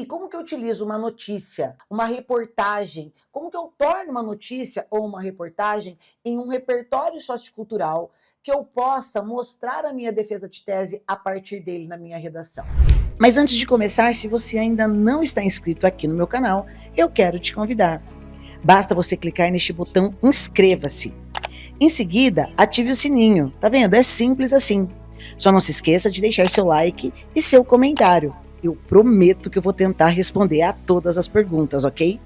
aí, como que eu utilizo uma notícia, uma reportagem? Como que eu torno uma notícia ou uma reportagem em um repertório sociocultural que eu possa mostrar a minha defesa de tese a partir dele na minha redação? Mas antes de começar, se você ainda não está inscrito aqui no meu canal, eu quero te convidar. Basta você clicar neste botão inscreva-se. Em seguida, ative o sininho. Tá vendo? É simples assim. Só não se esqueça de deixar seu like e seu comentário. Eu prometo que eu vou tentar responder a todas as perguntas, ok?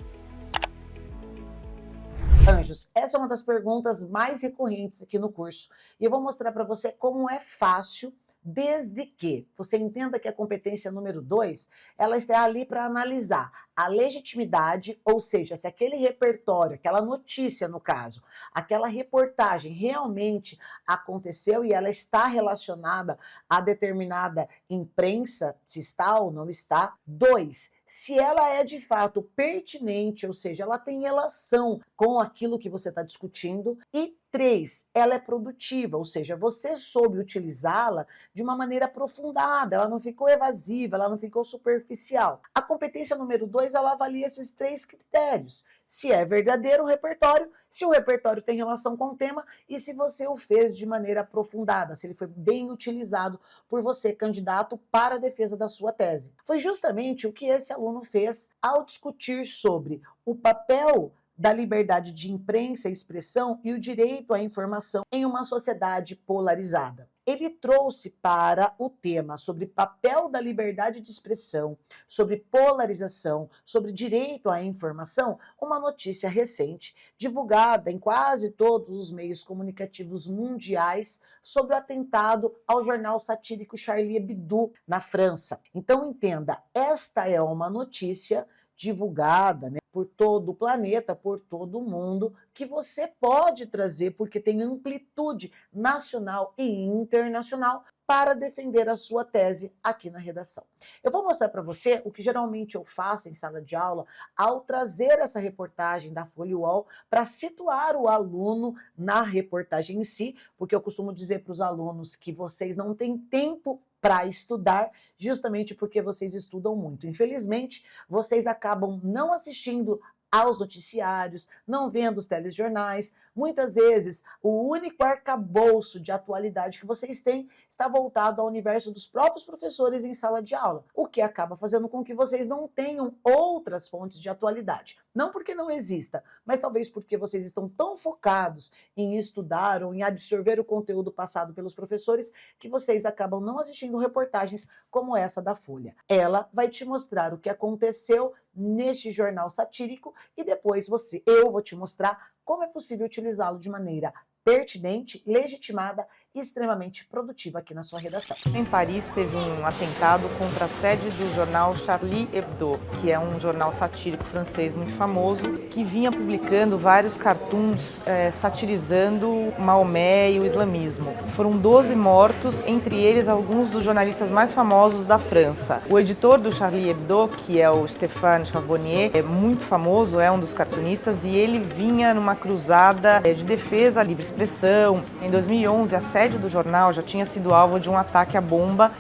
Anjos, essa é uma das perguntas mais recorrentes aqui no curso. E eu vou mostrar para você como é fácil, desde que você entenda que a competência número 2, ela está ali para analisar a legitimidade, ou seja, se aquele repertório, aquela notícia no caso, aquela reportagem realmente aconteceu e ela está relacionada a determinada imprensa, se está ou não está. 2, se ela é de fato pertinente, ou seja, ela tem relação com aquilo que você está discutindo. E 3, ela é produtiva, ou seja, você soube utilizá-la de uma maneira aprofundada, ela não ficou evasiva, ela não ficou superficial. A competência número 2, ela avalia esses 3 critérios. Se é verdadeiro o repertório, se o repertório tem relação com o tema e se você o fez de maneira aprofundada, se ele foi bem utilizado por você, candidato, para a defesa da sua tese. Foi justamente o que esse aluno fez ao discutir sobre o papel da liberdade de imprensa e expressão e o direito à informação em uma sociedade polarizada. Ele trouxe para o tema sobre papel da liberdade de expressão, sobre polarização, sobre direito à informação, uma notícia recente, divulgada em quase todos os meios comunicativos mundiais, sobre o atentado ao jornal satírico Charlie Hebdo, na França. Então, entenda, esta é uma notícia divulgada, né, por todo o planeta, por todo o mundo, que você pode trazer, porque tem amplitude nacional e internacional para defender a sua tese aqui na redação. Eu vou mostrar para você o que geralmente eu faço em sala de aula ao trazer essa reportagem da Folha UOL para situar o aluno na reportagem em si, porque eu costumo dizer para os alunos que vocês não têm tempo para estudar, justamente porque vocês estudam muito. Infelizmente, vocês acabam não assistindo aos noticiários, não vendo os telejornais. Muitas vezes, o único arcabouço de atualidade que vocês têm está voltado ao universo dos próprios professores em sala de aula, o que acaba fazendo com que vocês não tenham outras fontes de atualidade. Não porque não exista, mas talvez porque vocês estão tão focados em estudar ou em absorver o conteúdo passado pelos professores que vocês acabam não assistindo reportagens como essa da Folha. Ela vai te mostrar o que aconteceu neste jornal satírico e depois eu vou te mostrar como é possível utilizá-lo de maneira pertinente, legitimada e extremamente produtiva aqui na sua redação. Em Paris teve um atentado contra a sede do jornal Charlie Hebdo, que é um jornal satírico francês muito famoso, que vinha publicando vários cartoons satirizando Maomé e o islamismo. Foram 12 mortos, entre eles alguns dos jornalistas mais famosos da França. O editor do Charlie Hebdo, que é o Stéphane Charbonnier, é muito famoso, é um dos cartunistas, e ele vinha numa cruzada de defesa à livre expressão. Em 2011, a sede do jornal já tinha sido alvo de um ataque à bomba,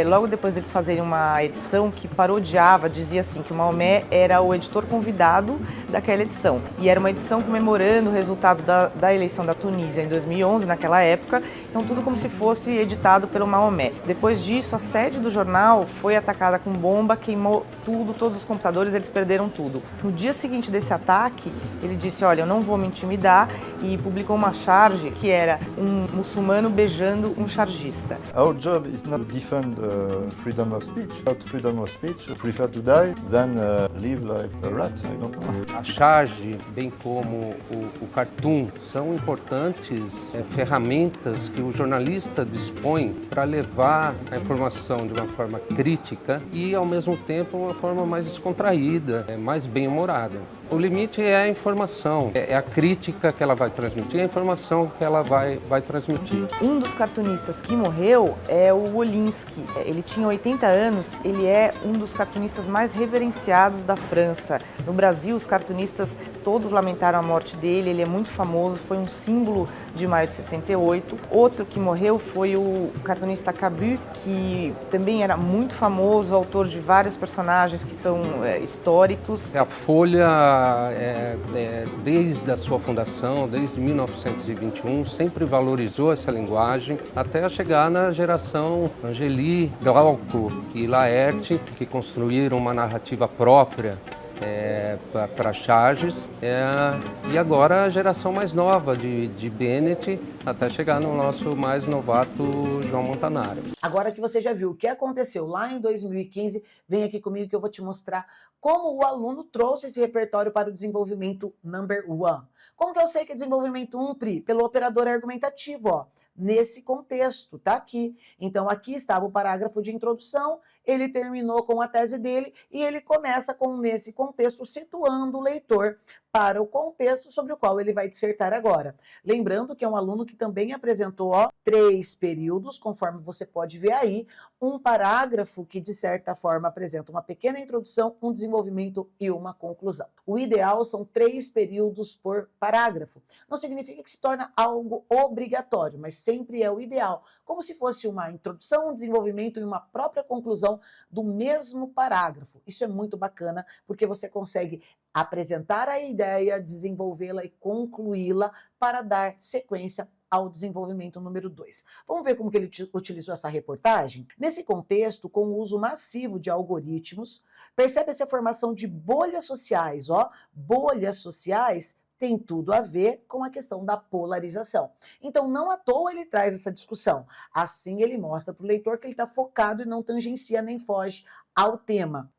logo depois deles fazerem uma edição que parodiava, dizia assim, que o Maomé era o editor convidado daquela edição. E era uma edição comemorando o resultado da eleição da Tunísia em 2011, naquela época, então tudo como se fosse editado pelo Maomé. Depois disso, a sede do jornal foi atacada com bomba, queimou tudo, todos os computadores, eles perderam tudo. No dia seguinte desse ataque, ele disse, olha, eu não vou me intimidar, e publicou uma charge que era um muçulmano beijando um chargista. Our job is not to defend freedom of speech. Without freedom of speech, I prefer to die than live like a rat. I don't know. A charge, bem como o cartoon, são importantes ferramentas que o jornalista dispõe para levar a informação de uma forma crítica e, ao mesmo tempo, uma forma mais descontraída, mais bem-humorada. O limite é a informação, é a crítica que ela vai transmitir, a informação que ela vai transmitir. Um dos cartunistas que morreu é o Wolinski. Ele tinha 80 anos, ele é um dos cartunistas mais reverenciados da França. No Brasil, os cartunistas todos lamentaram a morte dele, ele é muito famoso, foi um símbolo de maio de 68. Outro que morreu foi o cartunista Cabu, que também era muito famoso, autor de vários personagens que são históricos. A Folha, desde a sua fundação, desde 1921, sempre valorizou essa linguagem, até chegar na geração Angeli, Glauco e Laerte, que construíram uma narrativa própria para charges, e agora a geração mais nova de Bennett, até chegar no nosso mais novato João Montanaro. Agora que você já viu o que aconteceu lá em 2015, vem aqui comigo que eu vou te mostrar como o aluno trouxe esse repertório para o desenvolvimento number 1. Como que eu sei que é desenvolvimento 1, Pri? Pelo operador argumentativo, ó. Nesse contexto, tá aqui. Então, aqui estava o parágrafo de introdução, ele terminou com a tese dele e ele começa com, nesse contexto, situando o leitor para o contexto sobre o qual ele vai dissertar agora. Lembrando que é um aluno que também apresentou 3 períodos, conforme você pode ver aí, um parágrafo que, de certa forma, apresenta uma pequena introdução, um desenvolvimento e uma conclusão. O ideal são 3 períodos por parágrafo. Não significa que se torna algo obrigatório, mas sempre é o ideal, como se fosse uma introdução, um desenvolvimento e uma própria conclusão do mesmo parágrafo. Isso é muito bacana, porque você consegue apresentar a ideia, desenvolvê-la e concluí-la para dar sequência ao desenvolvimento número 2. Vamos ver como que ele utilizou essa reportagem? Nesse contexto, com o uso massivo de algoritmos, percebe-se a formação de bolhas sociais. Bolhas sociais tem tudo a ver com a questão da polarização. Então, não à toa ele traz essa discussão. Assim, ele mostra para o leitor que ele está focado e não tangencia nem foge ao tema,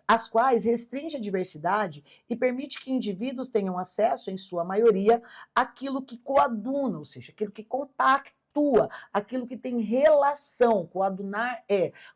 as quais restringe a diversidade e permite que indivíduos tenham acesso, em sua maioria, àquilo que coaduna, ou seja, aquilo que compactua, aquilo que tem relação. Coadunar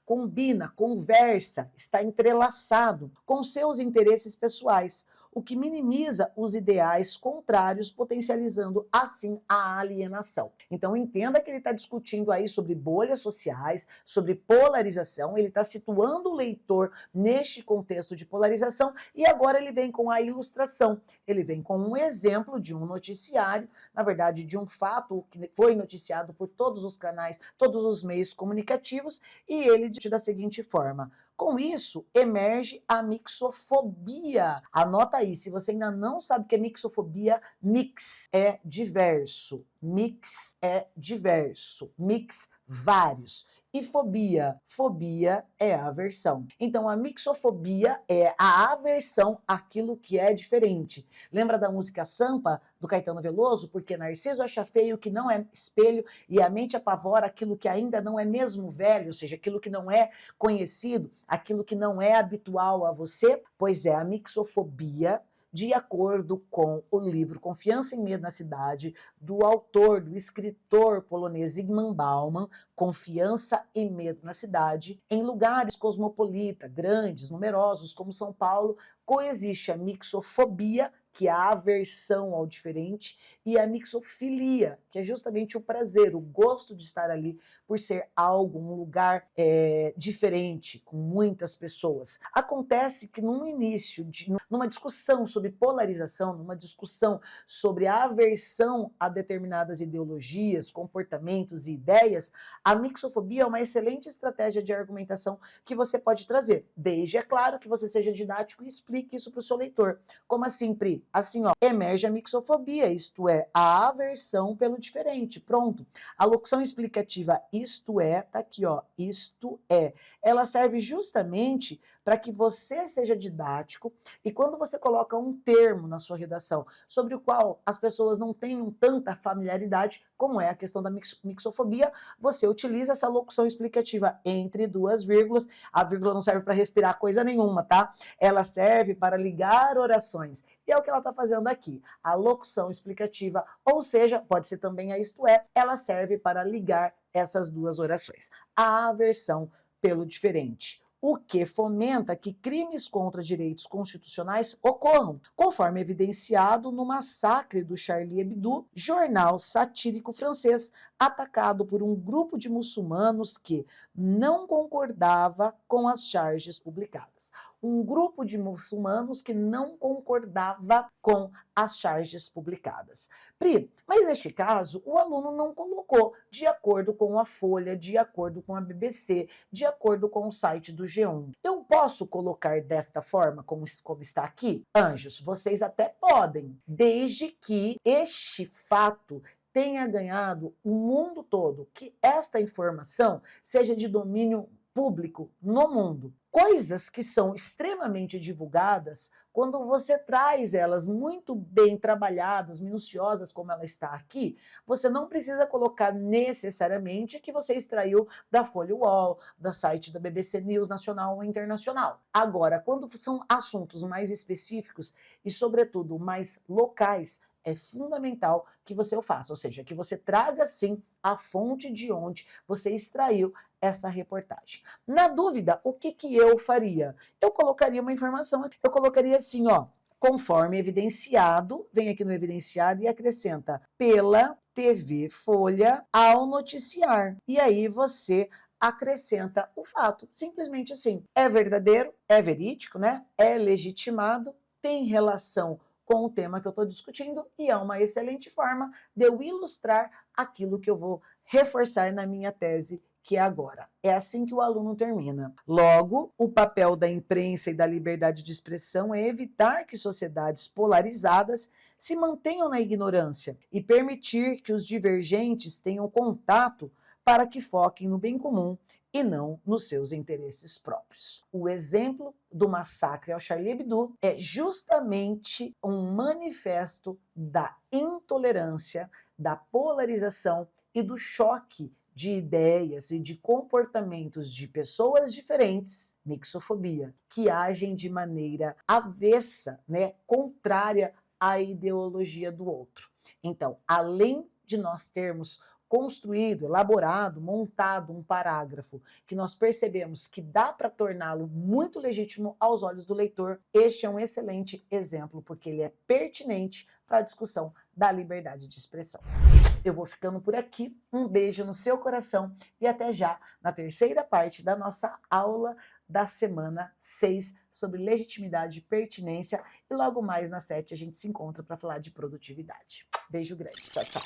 combina, conversa, está entrelaçado com seus interesses pessoais, o que minimiza os ideais contrários, potencializando assim a alienação. Então entenda que ele está discutindo aí sobre bolhas sociais, sobre polarização, ele está situando o leitor neste contexto de polarização e agora ele vem com a ilustração, ele vem com um exemplo de um noticiário, na verdade de um fato que foi noticiado por todos os canais, todos os meios comunicativos, e ele diz da seguinte forma: com isso, emerge a mixofobia. Anota aí, se você ainda não sabe o que é mixofobia, mix é diverso, mix é diverso, mix vários. E fobia é a aversão. Então, a mixofobia é a aversão àquilo que é diferente. Lembra da música Sampa, do Caetano Veloso? Porque Narciso acha feio o que não é espelho e a mente apavora aquilo que ainda não é mesmo velho, ou seja, aquilo que não é conhecido, aquilo que não é habitual a você. Pois é, a mixofobia, de acordo com o livro Confiança e Medo na Cidade, do autor, do escritor polonês Zygmunt Bauman, Confiança e Medo na Cidade, em lugares cosmopolitas, grandes, numerosos, como São Paulo, coexiste a mixofobia, que é a aversão ao diferente, e a mixofilia, que é justamente o prazer, o gosto de estar ali por ser algo, um lugar diferente, com muitas pessoas. Acontece que num início, numa discussão sobre polarização, numa discussão sobre a aversão a determinadas ideologias, comportamentos e ideias, a mixofobia é uma excelente estratégia de argumentação que você pode trazer, desde, é claro, que você seja didático e explique isso para o seu leitor. Como assim, Pri? Assim, emerge a mixofobia, isto é, a aversão pelo diferente. Pronto. A locução explicativa isto é, tá aqui, isto é. Ela serve justamente para que você seja didático e quando você coloca um termo na sua redação sobre o qual as pessoas não tenham tanta familiaridade, como é a questão da mixofobia, você utiliza essa locução explicativa entre 2 vírgulas. A vírgula não serve para respirar coisa nenhuma, tá? Ela serve para ligar orações. E é o que ela está fazendo aqui. A locução explicativa, ou seja, pode ser também a isto é, ela serve para ligar essas 2 orações. A aversão pelo diferente. o que fomenta que crimes contra direitos constitucionais ocorram, conforme evidenciado no massacre do Charlie Hebdo, jornal satírico francês, atacado por um grupo de muçulmanos que não concordava com as charges publicadas. Um grupo de muçulmanos que não concordava com as charges publicadas. Pri, mas neste caso, o aluno não colocou de acordo com a Folha, de acordo com a BBC, de acordo com o site do G1. Eu posso colocar desta forma, como está aqui? Anjos, vocês até podem, desde que este fato tenha ganhado o mundo todo, que esta informação seja de domínio público no mundo. Coisas que são extremamente divulgadas, quando você traz elas muito bem trabalhadas, minuciosas como ela está aqui, você não precisa colocar necessariamente que você extraiu da Folha UOL, da site da BBC News nacional ou internacional. Agora, quando são assuntos mais específicos e, sobretudo, mais locais, é fundamental que você o faça, ou seja, que você traga sim a fonte de onde você extraiu essa reportagem. Na dúvida, o que eu faria? Eu colocaria uma informação, eu colocaria assim, ó, conforme evidenciado, vem aqui no evidenciado e acrescenta, pela TV Folha ao noticiar. E aí você acrescenta o fato, simplesmente assim. É verdadeiro, é verídico, né? É legitimado, tem relação com o tema que eu estou discutindo e é uma excelente forma de eu ilustrar aquilo que eu vou reforçar na minha tese, que é agora. É assim que o aluno termina. Logo, o papel da imprensa e da liberdade de expressão é evitar que sociedades polarizadas se mantenham na ignorância e permitir que os divergentes tenham contato para que foquem no bem comum e não nos seus interesses próprios. O exemplo do massacre ao Charlie Hebdo é justamente um manifesto da intolerância, da polarização e do choque de ideias e de comportamentos de pessoas diferentes, mixofobia, que agem de maneira avessa, né, contrária à ideologia do outro. Então, além de nós termos construído, elaborado, montado um parágrafo que nós percebemos que dá para torná-lo muito legítimo aos olhos do leitor, este é um excelente exemplo, porque ele é pertinente para a discussão da liberdade de expressão. Eu vou ficando por aqui, um beijo no seu coração e até já na terceira parte da nossa aula da semana 6 sobre legitimidade e pertinência e logo mais na 7 a gente se encontra para falar de produtividade. Beijo grande, tchau, tchau.